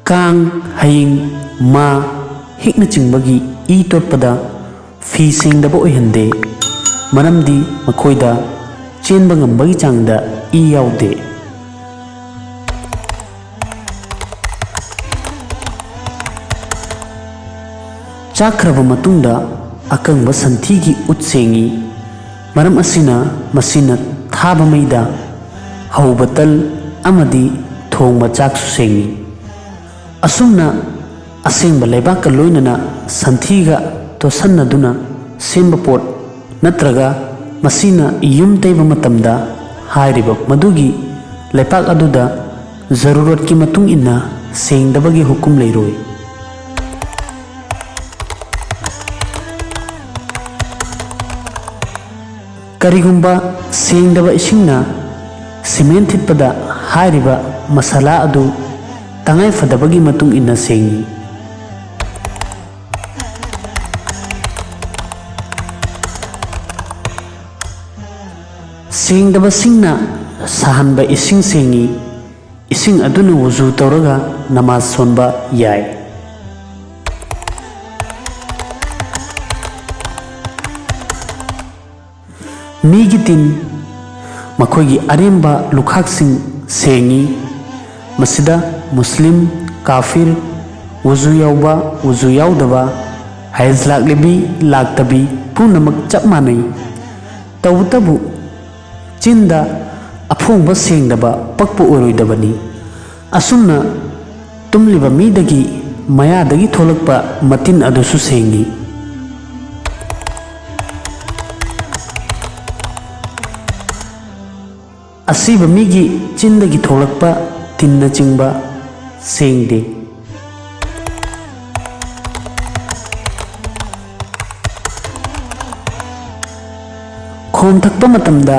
Kong हयिंग मा हिकना चिंबगी ई तोटपदा फी सेंगदब ओइहंदे मरमदी मखोइदा चेनबा ngambagi changda ई याउदे। चाखरबा मतुंगदा अकंगबा संथीगी उत सेंगी मरम असिना मसिना थाबा मैदा हौबा तल अमदी थोंगबा चाकसु सेंगी। असुमना असेंबा लेबाका लोइनना संथीगा तोसन्नदुना सेंबा पोट नत्रगा मसिना युम तैबा मतमदा हाइरिबा मदुगी लेपाक अदुदा जरूरत की मतुंग इन्ना सेंगदबगी हुकुम लेरोय। करिगुंबा सेंगदबा इसिंगना सीमेंट थिटपदा हाइरिबा मसाला अदु तंगाई फदबगी मतुंग इन्ना सेंगी। सेंगदबा सिंगना साहनबा इसिंग सेंगी इसिंग अदुना वुजू तौरगा नमाज सोनबा याय। मीगी तिन मखोगी अरेंबा लुखाकसिंग सेंगी मसिदा मुस्लिम काफिर वुजू याउबा वुजू याउदबा हैज लाक्लेबी लाक्तबी पुनमक चप मानई तौतबु चिंदा अफोंबा सेंगदबा पक्पु ओइरोइदबनी। असुमना तुमलिबा मीदगी मयादगी थोलकपा मतिन अदुसु सेंगी। असीबा मीगी चिंदगी थोलकपा तिन्ना चिंबा सेंगदे। खोम थकपा मतमदा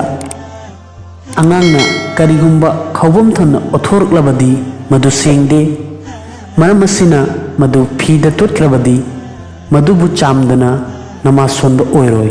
अंगांगना करिगुंबा खौबम थोना ओथोरकलबदी मदु सेंगदे मरम असिना मदु फीदा तोटक्रबदी मदुबु चामदना नमाज सोनबा ओइरोय।